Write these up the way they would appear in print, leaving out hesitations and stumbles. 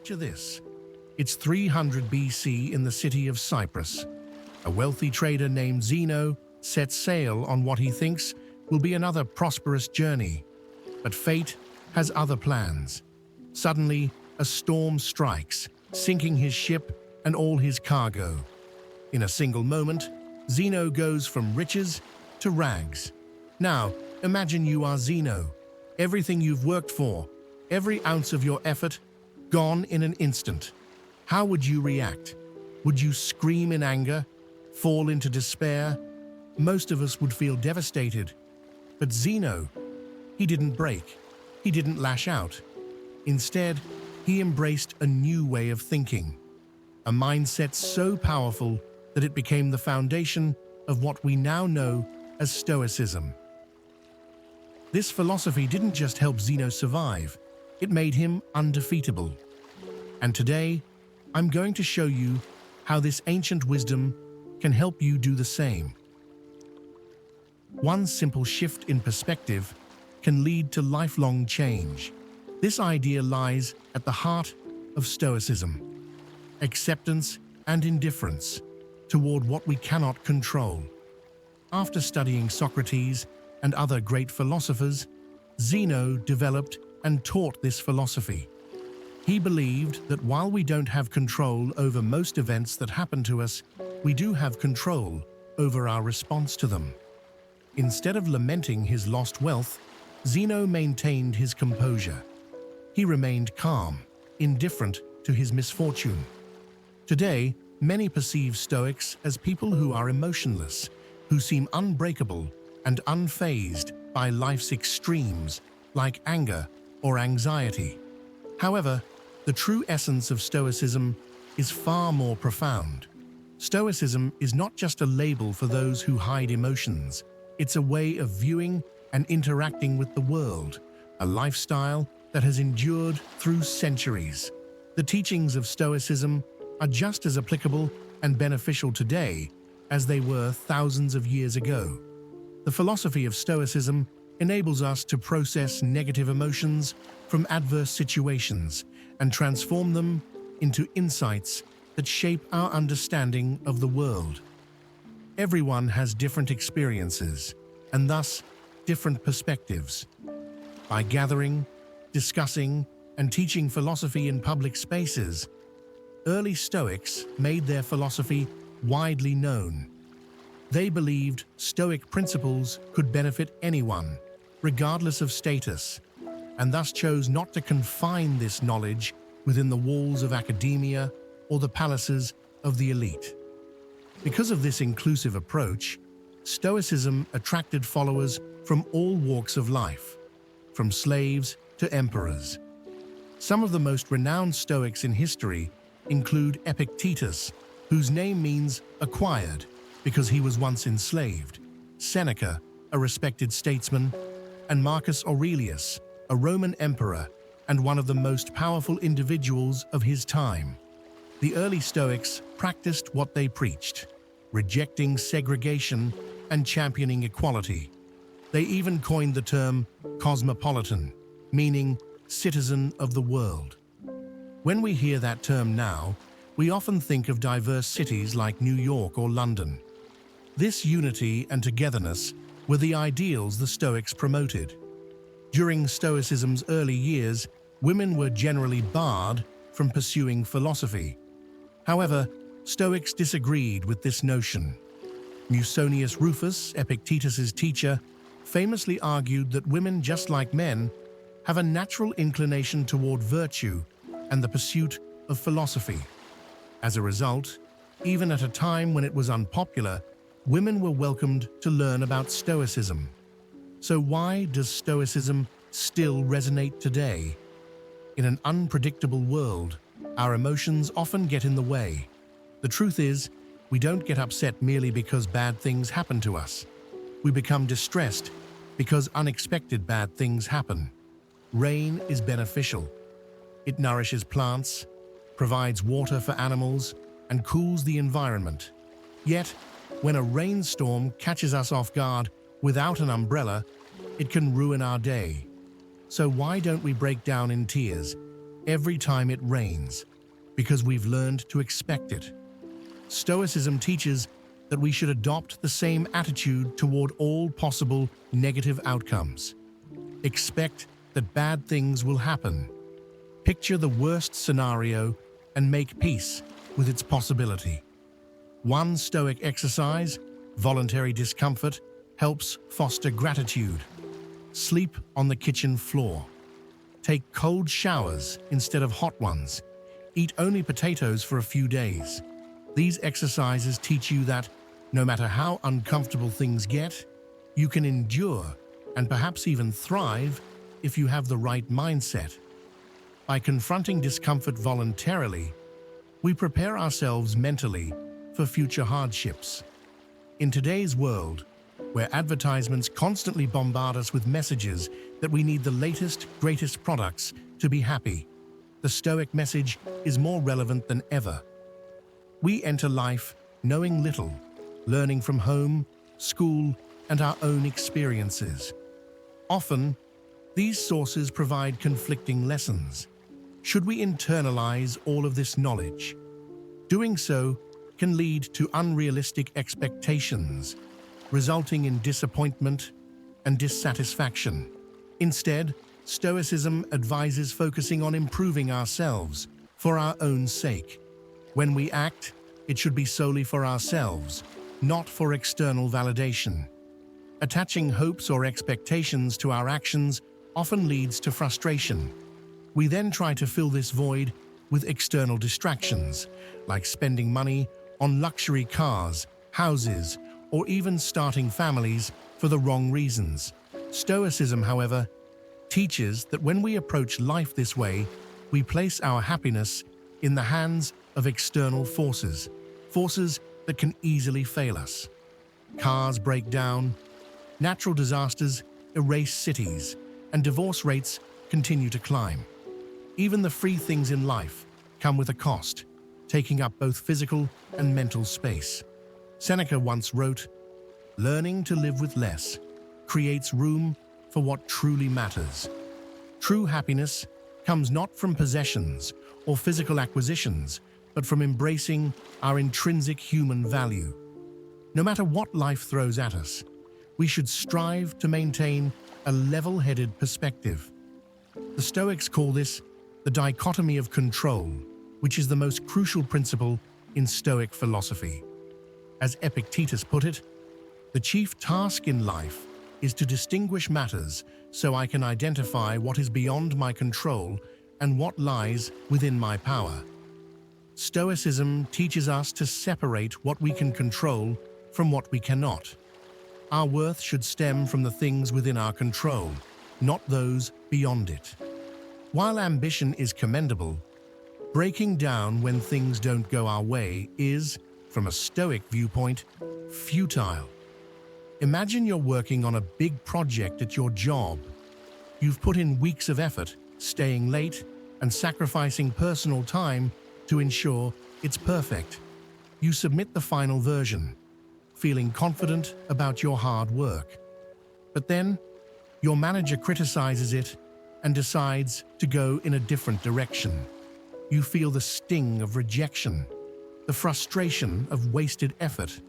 Picture this. It's 300 BC in the city of Cyprus. A wealthy trader named Zeno sets sail on what he thinks will be another prosperous journey. But fate has other plans. Suddenly, a storm strikes, sinking his ship and all his cargo. In a single moment, Zeno goes from riches to rags. Now, imagine you are Zeno. Everything you've worked for, every ounce of your effort, gone in an instant. How would you react? Would you scream in anger? Fall into despair? Most of us would feel devastated. But Zeno, he didn't break. He didn't lash out. Instead, he embraced a new way of thinking. A mindset so powerful that it became the foundation of what we now know as Stoicism. This philosophy didn't just help Zeno survive, it made him undefeatable. And today, I'm going to show you how this ancient wisdom can help you do the same. One simple shift in perspective can lead to lifelong change. This idea lies at the heart of Stoicism: acceptance and indifference toward what we cannot control. After studying Socrates and other great philosophers, Zeno developed and taught this philosophy. He believed that while we don't have control over most events that happen to us, we do have control over our response to them. Instead of lamenting his lost wealth, Zeno maintained his composure. He remained calm, indifferent to his misfortune. Today, many perceive Stoics as people who are emotionless, who seem unbreakable and unfazed by life's extremes, like anger or anxiety. However, the true essence of Stoicism is far more profound. Stoicism is not just a label for those who hide emotions. It's a way of viewing and interacting with the world, a lifestyle that has endured through centuries. The teachings of Stoicism are just as applicable and beneficial today as they were thousands of years ago. The philosophy of Stoicism enables us to process negative emotions from adverse situations and transform them into insights that shape our understanding of the world. Everyone has different experiences and thus different perspectives. By gathering, discussing, and teaching philosophy in public spaces, early Stoics made their philosophy widely known. They believed Stoic principles could benefit anyone, regardless of status, and thus chose not to confine this knowledge within the walls of academia or the palaces of the elite. Because of this inclusive approach, Stoicism attracted followers from all walks of life, from slaves to emperors. Some of the most renowned Stoics in history include Epictetus, whose name means acquired because he was once enslaved, Seneca, a respected statesman, and Marcus Aurelius, a Roman emperor and one of the most powerful individuals of his time. The early Stoics practiced what they preached, rejecting segregation and championing equality. They even coined the term cosmopolitan, meaning citizen of the world. When we hear that term now, we often think of diverse cities like New York or London. This unity and togetherness were the ideals the Stoics promoted. During Stoicism's early years, women were generally barred from pursuing philosophy. However, Stoics disagreed with this notion. Musonius Rufus, Epictetus's teacher, famously argued that women, just like men, have a natural inclination toward virtue and the pursuit of philosophy. As a result, even at a time when it was unpopular, women were welcomed to learn about Stoicism. So why does Stoicism still resonate today? In an unpredictable world, our emotions often get in the way. The truth is, we don't get upset merely because bad things happen to us. We become distressed because unexpected bad things happen. Rain is beneficial. It nourishes plants, provides water for animals, and cools the environment. Yet, when a rainstorm catches us off guard without an umbrella, it can ruin our day. So why don't we break down in tears, every time it rains, because we've learned to expect it. Stoicism teaches that we should adopt the same attitude toward all possible negative outcomes. Expect that bad things will happen. Picture the worst scenario and make peace with its possibility. One Stoic exercise, voluntary discomfort, helps foster gratitude. Sleep on the kitchen floor. Take cold showers instead of hot ones. Eat only potatoes for a few days. These exercises teach you that, no matter how uncomfortable things get, you can endure and perhaps even thrive if you have the right mindset. By confronting discomfort voluntarily, we prepare ourselves mentally for future hardships. In today's world, where advertisements constantly bombard us with messages that we need the latest, greatest products to be happy, the Stoic message is more relevant than ever. We enter life knowing little, learning from home, school, and our own experiences. Often, these sources provide conflicting lessons. Should we internalize all of this knowledge? Doing so can lead to unrealistic expectations, resulting in disappointment and dissatisfaction. Instead, Stoicism advises focusing on improving ourselves for our own sake. When we act, it should be solely for ourselves, not for external validation. Attaching hopes or expectations to our actions often leads to frustration. We then try to fill this void with external distractions, like spending money on luxury cars, houses, or even starting families for the wrong reasons. Stoicism, however, teaches that when we approach life this way, we place our happiness in the hands of external forces that can easily fail us. Cars break down, natural disasters erase cities, and divorce rates continue to climb. Even the free things in life come with a cost, taking up both physical and mental space. Seneca once wrote, "Learning to live with less creates room for what truly matters." True happiness comes not from possessions or physical acquisitions, but from embracing our intrinsic human value. No matter what life throws at us, we should strive to maintain a level-headed perspective. The Stoics call this the dichotomy of control, which is the most crucial principle in Stoic philosophy. As Epictetus put it, "The chief task in life is to distinguish matters so I can identify what is beyond my control and what lies within my power." Stoicism teaches us to separate what we can control from what we cannot. Our worth should stem from the things within our control, not those beyond it. While ambition is commendable, breaking down when things don't go our way is, from a Stoic viewpoint, futile. Imagine you're working on a big project at your job. You've put in weeks of effort, staying late, and sacrificing personal time to ensure it's perfect. You submit the final version, feeling confident about your hard work. But then, your manager criticizes it and decides to go in a different direction. You feel the sting of rejection, the frustration of wasted effort,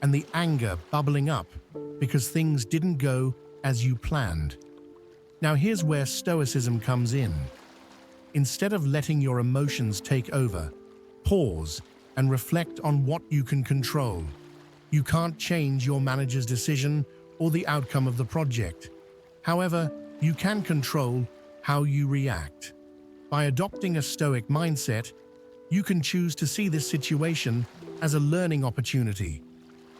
and the anger bubbling up because things didn't go as you planned. Now here's where Stoicism comes in. Instead of letting your emotions take over, pause and reflect on what you can control. You can't change your manager's decision or the outcome of the project. However, you can control how you react. By adopting a Stoic mindset, you can choose to see this situation as a learning opportunity.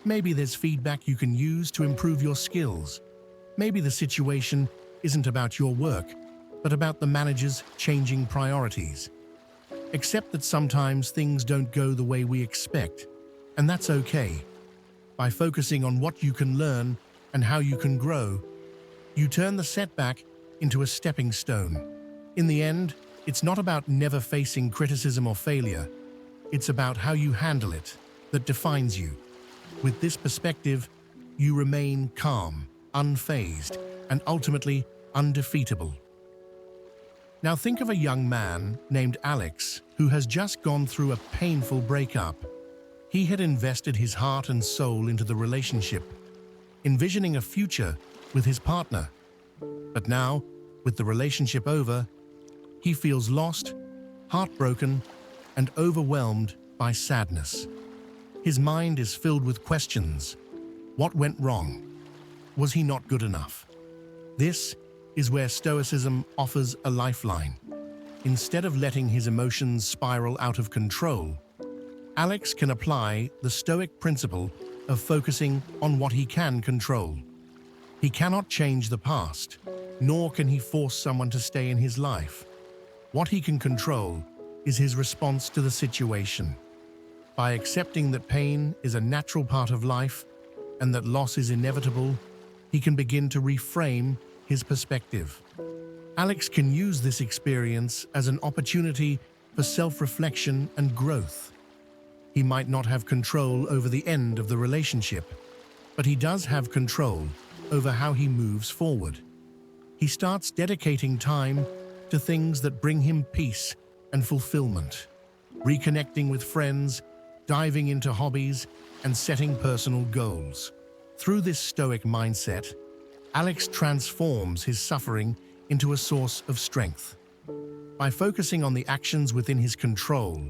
Maybe there's feedback you can use to improve your skills. Maybe the situation isn't about your work, but about the manager's changing priorities. Accept that sometimes things don't go the way we expect, and that's okay. By focusing on what you can learn and how you can grow, you turn the setback into a stepping stone. In the end, it's not about never facing criticism or failure. It's about how you handle it that defines you. With this perspective, you remain calm, unfazed, and ultimately undefeatable. Now think of a young man named Alex who has just gone through a painful breakup. He had invested his heart and soul into the relationship, envisioning a future with his partner. But now, with the relationship over, he feels lost, heartbroken, and overwhelmed by sadness. His mind is filled with questions. What went wrong? Was he not good enough? This is where Stoicism offers a lifeline. Instead of letting his emotions spiral out of control, Alex can apply the Stoic principle of focusing on what he can control. He cannot change the past, nor can he force someone to stay in his life. What he can control is his response to the situation. By accepting that pain is a natural part of life and that loss is inevitable, he can begin to reframe his perspective. Alex can use this experience as an opportunity for self-reflection and growth. He might not have control over the end of the relationship, but he does have control over how he moves forward. He starts dedicating time to things that bring him peace and fulfillment, reconnecting with friends, diving into hobbies, and setting personal goals. Through this Stoic mindset, Alex transforms his suffering into a source of strength. By focusing on the actions within his control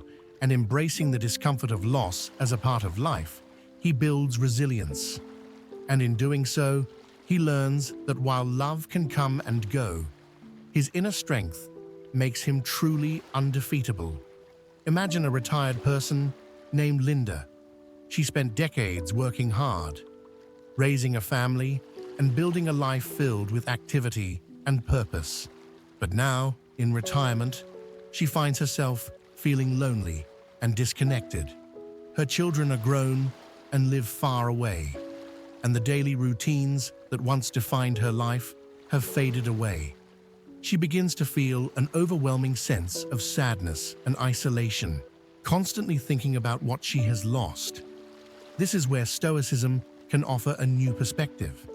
and embracing the discomfort of loss as a part of life, he builds resilience. And in doing so, he learns that while love can come and go, his inner strength makes him truly undefeatable. Imagine a retired person named Linda. She spent decades working hard, raising a family, and building a life filled with activity and purpose. But now, in retirement, she finds herself feeling lonely and disconnected. Her children are grown and live far away, and the daily routines that once defined her life have faded away. She begins to feel an overwhelming sense of sadness and isolation, constantly thinking about what she has lost. This is where Stoicism can offer a new perspective.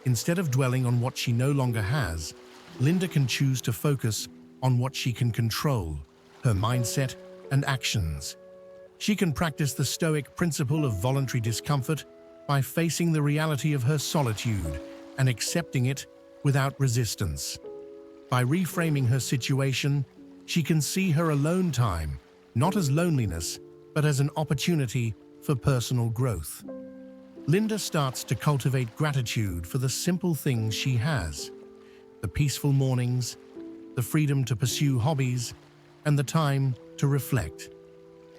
Instead of dwelling on what she no longer has, Linda can choose to focus on what she can control, her mindset and actions. She can practice the Stoic principle of voluntary discomfort by facing the reality of her solitude and accepting it without resistance. By reframing her situation, she can see her alone time not as loneliness, but as an opportunity for personal growth. Linda starts to cultivate gratitude for the simple things she has: the peaceful mornings, the freedom to pursue hobbies, and the time to reflect.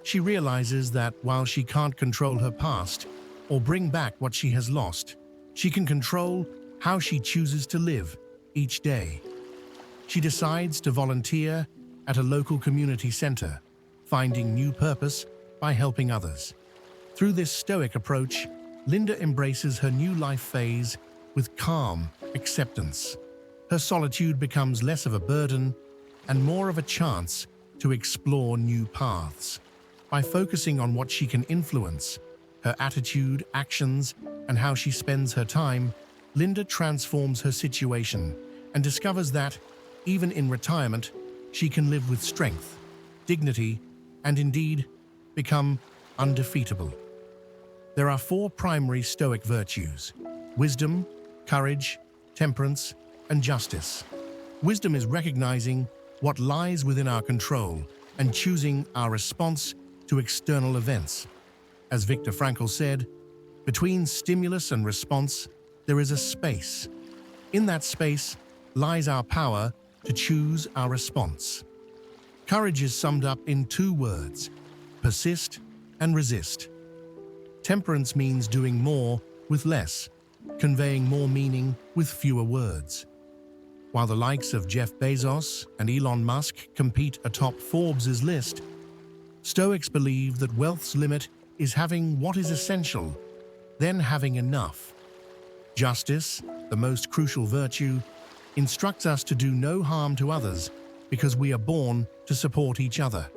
She realizes that while she can't control her past or bring back what she has lost, she can control how she chooses to live each day. She decides to volunteer at a local community center, finding new purpose by helping others. Through this Stoic approach, Linda embraces her new life phase with calm acceptance. Her solitude becomes less of a burden and more of a chance to explore new paths. By focusing on what she can influence, her attitude, actions, and how she spends her time, Linda transforms her situation and discovers that, even in retirement, she can live with strength, dignity, and indeed, become undefeatable. There are 4 primary Stoic virtues: wisdom, courage, temperance, and justice. Wisdom is recognizing what lies within our control and choosing our response to external events. As Viktor Frankl said, between stimulus and response, there is a space. In that space lies our power to choose our response. Courage is summed up in 2 words: persist and resist. Temperance means doing more with less, conveying more meaning with fewer words. While the likes of Jeff Bezos and Elon Musk compete atop Forbes' list, Stoics believe that wealth's limit is having what is essential, then having enough. Justice, the most crucial virtue, instructs us to do no harm to others because we are born to support each other.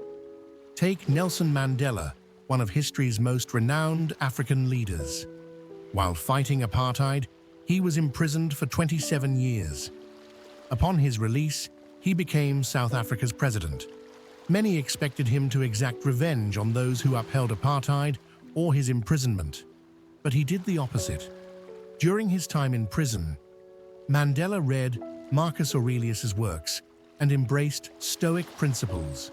Take Nelson Mandela, one of history's most renowned African leaders. While fighting apartheid, he was imprisoned for 27 years. Upon his release, he became South Africa's president. Many expected him to exact revenge on those who upheld apartheid or his imprisonment, but he did the opposite. During his time in prison, Mandela read Marcus Aurelius's works and embraced Stoic principles.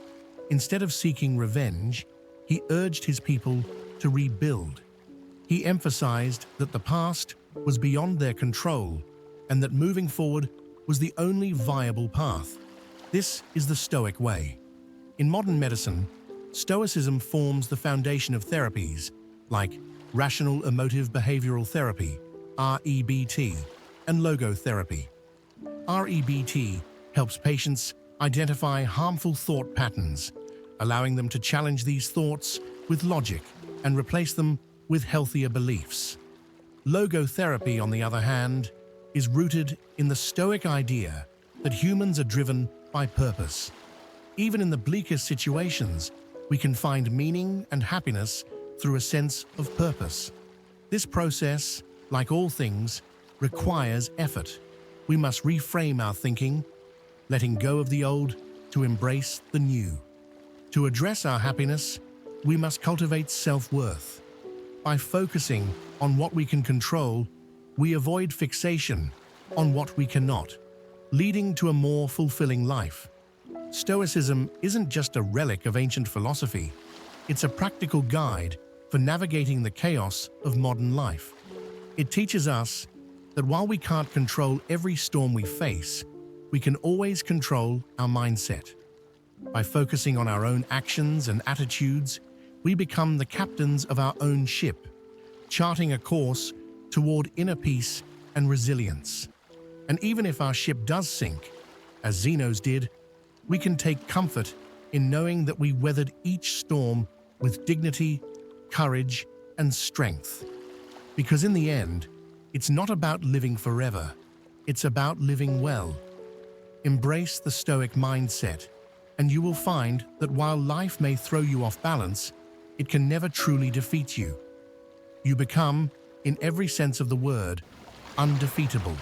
Instead of seeking revenge, he urged his people to rebuild. He emphasized that the past was beyond their control and that moving forward was the only viable path. This is the Stoic way. In modern medicine, Stoicism forms the foundation of therapies like rational emotive behavioral therapy, REBT, and logotherapy. REBT helps patients identify harmful thought patterns, allowing them to challenge these thoughts with logic and replace them with healthier beliefs. Logotherapy, on the other hand, is rooted in the Stoic idea that humans are driven by purpose. Even in the bleakest situations, we can find meaning and happiness through a sense of purpose. This process, like all things, requires effort. We must reframe our thinking, letting go of the old to embrace the new. To address our happiness, we must cultivate self-worth. By focusing on what we can control, we avoid fixation on what we cannot, leading to a more fulfilling life. Stoicism isn't just a relic of ancient philosophy, it's a practical guide for navigating the chaos of modern life. It teaches us that while we can't control every storm we face, we can always control our mindset. By focusing on our own actions and attitudes, we become the captains of our own ship, charting a course toward inner peace and resilience. And even if our ship does sink, as Zeno's did, we can take comfort in knowing that we weathered each storm with dignity, courage, and strength. Because in the end, it's not about living forever, it's about living well. Embrace the Stoic mindset, and you will find that while life may throw you off balance, it can never truly defeat you. You become, in every sense of the word, undefeatable.